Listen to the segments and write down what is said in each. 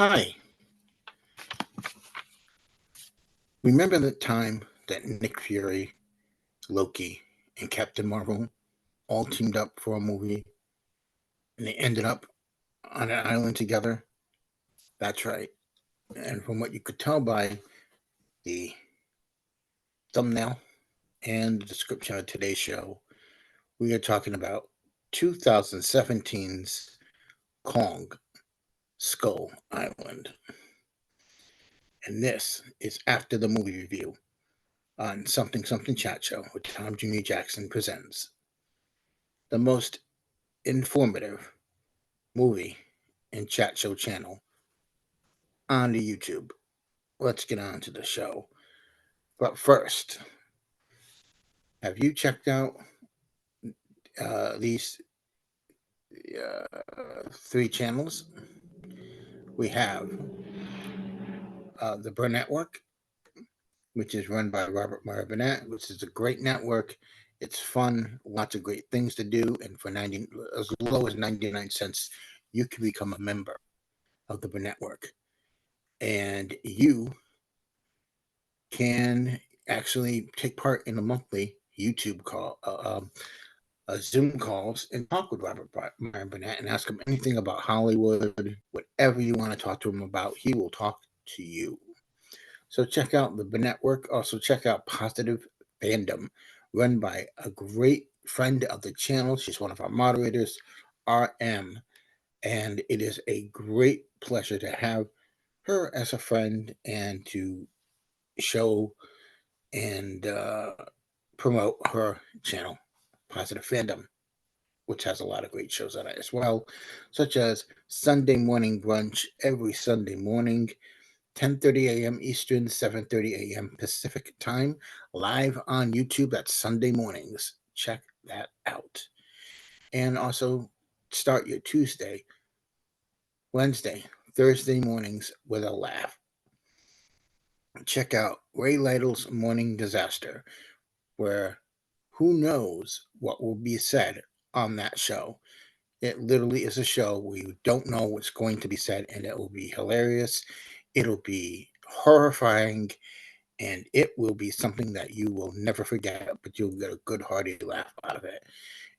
Hi. Remember the time that Nick Fury, Loki, and Captain Marvel all teamed up for a movie and they ended up on an island together? That's right. And from what you could tell by the thumbnail and the description of today's show, we are talking about 2017's Kong Skull Island. And this is after the movie review on Something Something Chat Show with Tom Jr. Jackson presents the most informative movie and chat show channel on the YouTube. Let's get on to the show. But first, have you checked out these three channels? We have the Burr Network, which is run by Robert Martinet, which is a great network. It's fun, lots of great things to do, and for as low as 99 cents, you can become a member of the Burr Network. And you can actually take part in a monthly YouTube call, Zoom calls, and talk with Robert Burnett and ask him anything about Hollywood, whatever you want to talk to him about. He will talk to you. So check out the Network. Also check out Positive Fandom, run by a great friend of the channel. She's one of our moderators, RM, and it is a great pleasure to have her as a friend and to show and promote her channel, Positive Fandom, which has a lot of great shows on it as well, such as Sunday Morning Brunch every Sunday morning, 10:30 a.m. Eastern, 7:30 a.m. Pacific time, live on YouTube. That's Sunday mornings. Check that out. And also start your Tuesday, Wednesday, Thursday mornings with a laugh. Check out Ray Lytle's Morning Disaster, where who knows what will be said on that show. It literally is a show where you don't know what's going to be said, and it will be hilarious. It'll be horrifying, and it will be something that you will never forget, but you'll get a good hearty laugh out of it.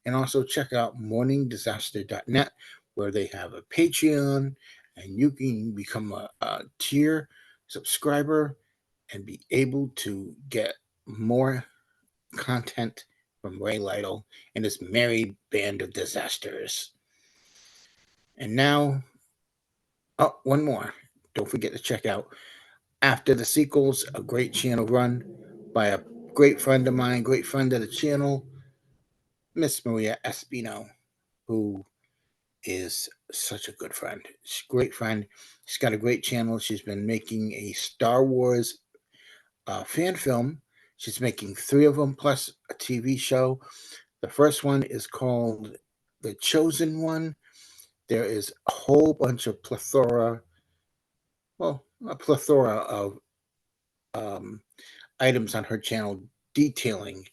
And also check out morningdisaster.net, where they have a Patreon, and you can become a tier subscriber and be able to get more content from Ray Lytle and his merry band of disasters. And now, one more. Don't forget to check out After the Sequels, a great channel run by a great friend of mine, great friend of the channel, Miss Maria Espino, who is such a good friend. She's a great friend. She's got a great channel. She's been making a Star Wars fan film. She's making 3 of them plus a TV show. The first one is called The Chosen One. There is a whole bunch of a plethora of items on her channel detailing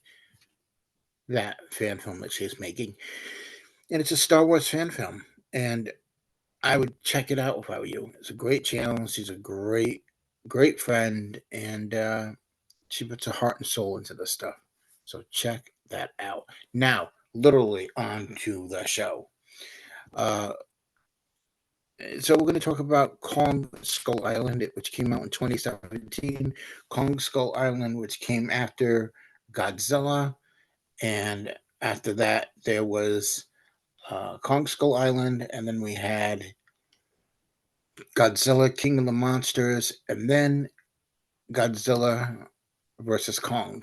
that fan film that she's making. And it's a Star Wars fan film. And I would check it out if I were you. It's a great channel. She's a great, great friend. And she puts her heart and soul into this stuff. So check that out. Now, literally on to the show. So we're going to talk about Kong Skull Island, which came out in 2017. Kong Skull Island, which came after Godzilla. And after that, there was Kong Skull Island. And then we had Godzilla, King of the Monsters. And then Godzilla versus Kong.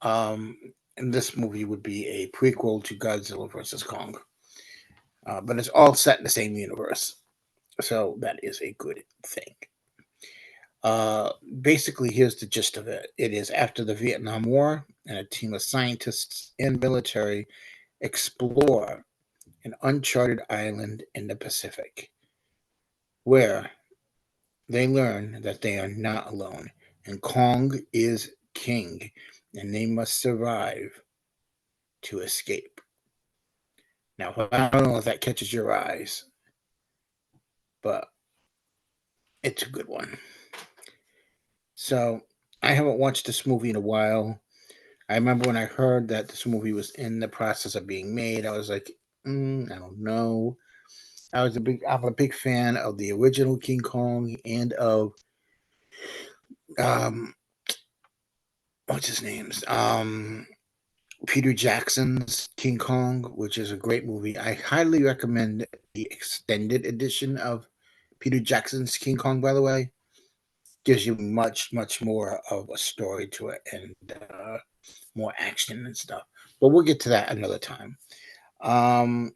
And this movie would be a prequel to Godzilla versus Kong. But it's all set in the same universe. So that is a good thing. Basically, here's the gist of it. It is after the Vietnam War, and a team of scientists and military explore an uncharted island in the Pacific, where they learn that they are not alone, and Kong is king, and they must survive to escape. Now, I don't know if that catches your eyes, but It's a good one. So I haven't watched this movie in a while. I remember when I heard that this movie was in the process of being made, I was like, I don't know. I'm a big fan of the original King Kong and of um, what's his name's Peter Jackson's King Kong, which is a great movie. I highly recommend the extended edition of Peter Jackson's King Kong. By the way, gives you much more of a story to it and more action and stuff. But we'll get to that another time. Um,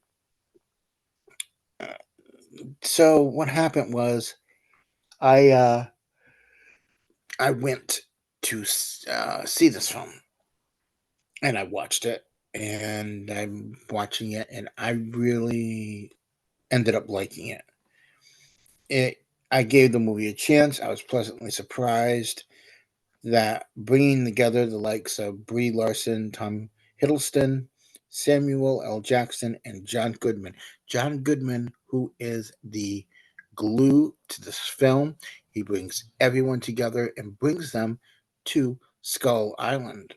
so what happened was I uh, I went to see this film and I watched it and I'm watching it and I really ended up liking it. It I gave the movie a chance. I was pleasantly surprised that bringing together the likes of Brie Larson, Tom Hiddleston, Samuel L. Jackson, and John Goodman. John Goodman, who is the glue to this film, he brings everyone together and brings them to Skull Island.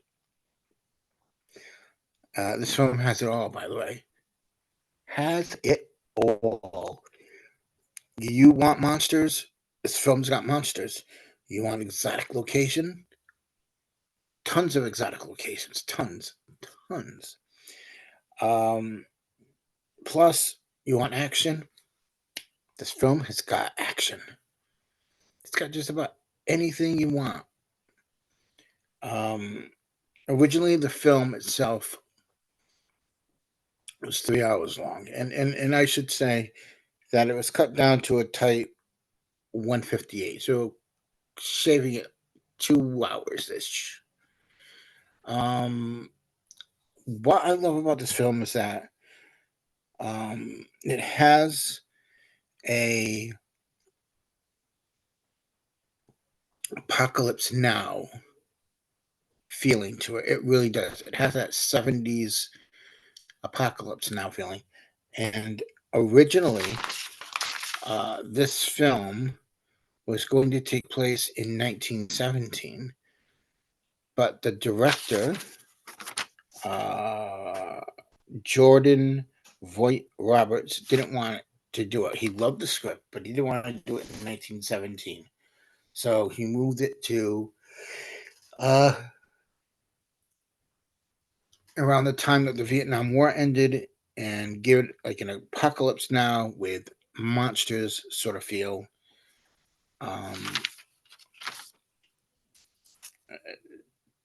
This film has it all, by the way. Has it all. You want monsters? This film's got monsters. You want exotic location? Tons of exotic locations. Tons. Um, Plus, you want action? This film has got action. It's got just about anything you want. Um, Originally, the film itself was 3 hours long, and I should say that it was cut down to a tight 158, so shaving it 2 hours ish. Um, what I love about this film is that it has a apocalypse now feeling to it. It really does. It has that 70s apocalypse now feeling. And originally, this film was going to take place in 1917, but the director, uh, Jordan Voight Roberts, didn't want to do it. He loved the script, but he didn't want to do it in 1917. So he moved it to uh, around the time that the Vietnam War ended and give it like an apocalypse now with monsters sort of feel. Um,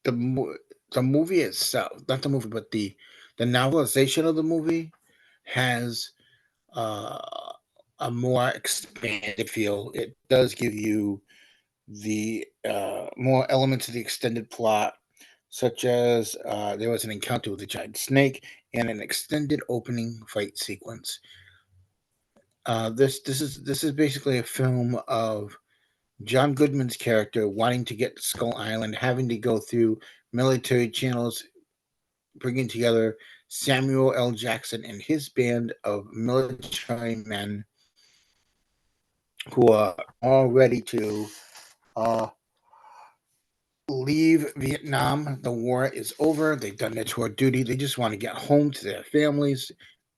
the the movie itself, not the movie, but the novelization of the movie has uh, a more expanded feel. It does give you the more elements of the extended plot, such as there was an encounter with a giant snake and an extended opening fight sequence. This is basically a film of John Goodman's character wanting to get to Skull Island, having to go through military channels, bringing together Samuel L. Jackson and his band of military men who are all ready to uh, leave Vietnam. The war is over. They've done their tour duty. They just want to get home to their families.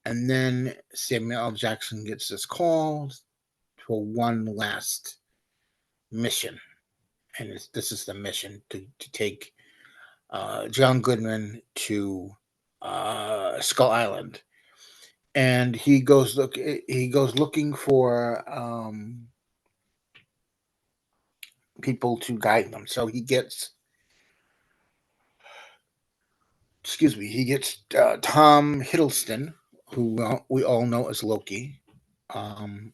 And then Samuel L. Jackson gets this call for one last mission. And this is the mission to take John Goodman to Skull Island. And he goes looking for people to guide them. So he gets Tom Hiddleston, who we all know as Loki. Um,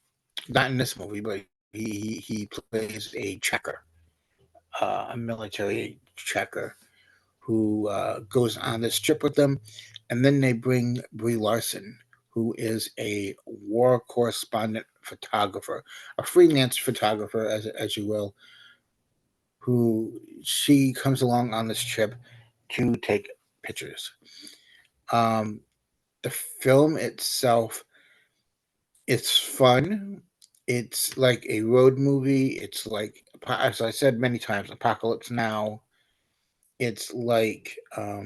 Not in this movie, but he plays a tracker, a military tracker who goes on this trip with them, and then they bring Brie Larson, who is a war correspondent photographer, a freelance photographer, as you will, who she comes along on this trip to take pictures. Um, the film itself, it's fun. It's like a road movie. It's like, as I said many times, Apocalypse Now. It's like a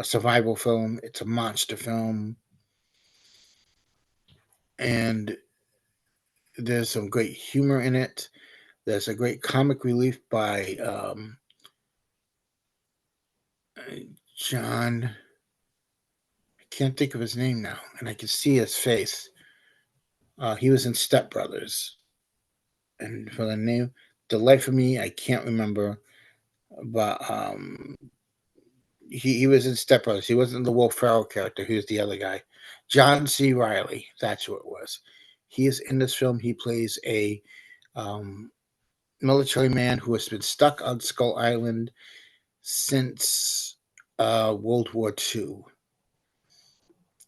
survival film. It's a monster film, and there's some great humor in it. There's a great comic relief by John. I can't think of his name now, and I can see his face. He was in Step Brothers, and for the name, the life of me, I can't remember. But he was in Step Brothers. He wasn't the Will Ferrell character. He was the other guy, John C. Riley. That's who it was. He is in this film. He plays a um, military man who has been stuck on Skull Island since World War II,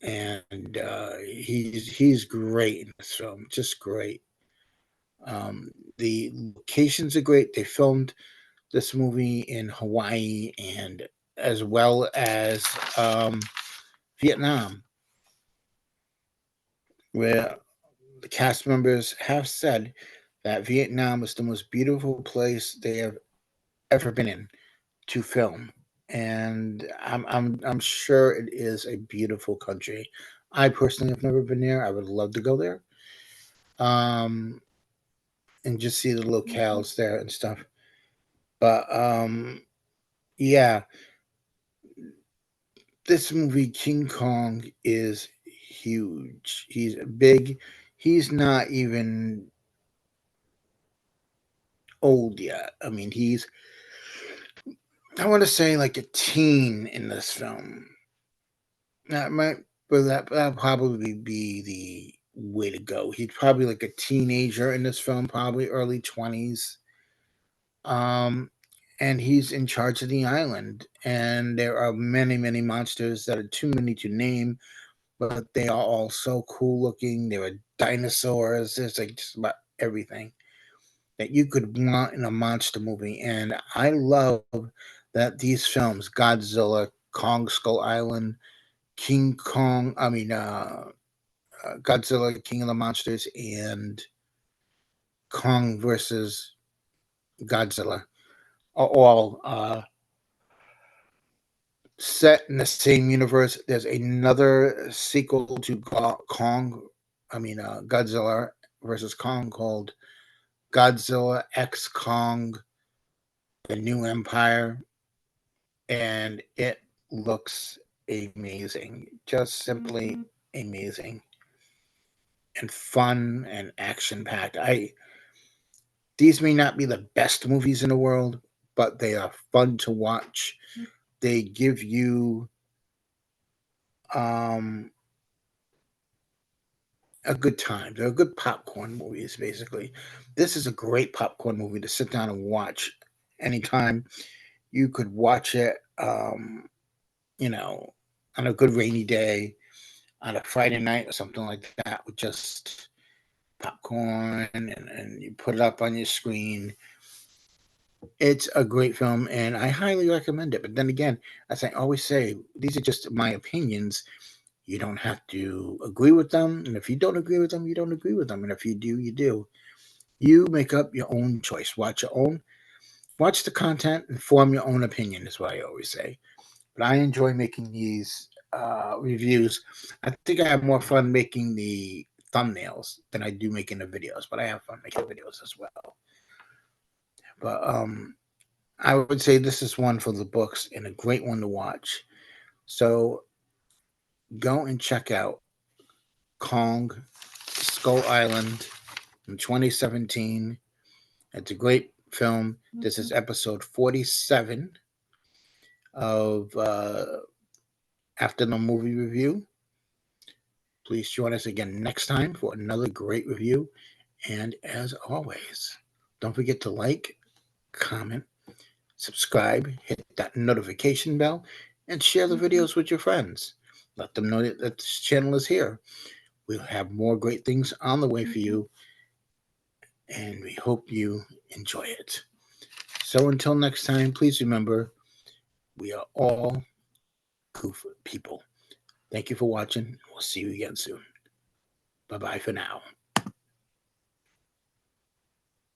and he's great in this film. Just great. The locations are great. They filmed this movie in Hawaii and as well as Vietnam, where the cast members have said that Vietnam is the most beautiful place they have ever been in to film, and I'm sure it is a beautiful country. I personally have never been there. I would love to go there, um, and just see the locales there and stuff. But yeah, this movie King Kong is huge. He's big. He's not even old yet. I mean, I want to say like a teen in this film. That might, but that'll probably be the way to go. He's probably like a teenager in this film, probably early 20s. Um, and he's in charge of the island. And there are many, many monsters that are too many to name, but they are all so cool looking. There are dinosaurs. There's like just about everything that you could want in a monster movie. And I love that these films, Godzilla, Kong Skull Island, King Kong, Godzilla, King of the Monsters, and Kong versus Godzilla are all set in the same universe. There's another sequel to Godzilla versus Kong called Godzilla X Kong: The New Empire, and it looks amazing, just simply amazing, and fun and action packed. I These may not be the best movies in the world, but they are fun to watch. They give you um, a good time. They're good popcorn movies, basically. This is a great popcorn movie to sit down and watch anytime. You could watch it, you know, on a good rainy day, on a Friday night or something like that, with just popcorn, and you put it up on your screen. It's a great film, and I highly recommend it. But then again, as I always say, these are just my opinions. You don't have to agree with them, and if you don't agree with them, you don't agree with them, and if you do, you do. You make up your own choice. Watch the content, and form your own opinion. Is what I always say. But I enjoy making these reviews. I think I have more fun making the thumbnails than I do making the videos, but I have fun making the videos as well. But I would say this is one for the books and a great one to watch. So go and check out Kong Skull Island in 2017. It's a great film. This is episode 47 of After the Movie Review. Please join us again next time for another great review. And as always, don't forget to like, comment, subscribe, hit that notification bell, and share the videos with your friends. Let them know that this channel is here. We'll have more great things on the way for you, and we hope you enjoy it. So until next time, please remember, we are all goof people. Thank you for watching. We'll see you again soon. Bye bye for now.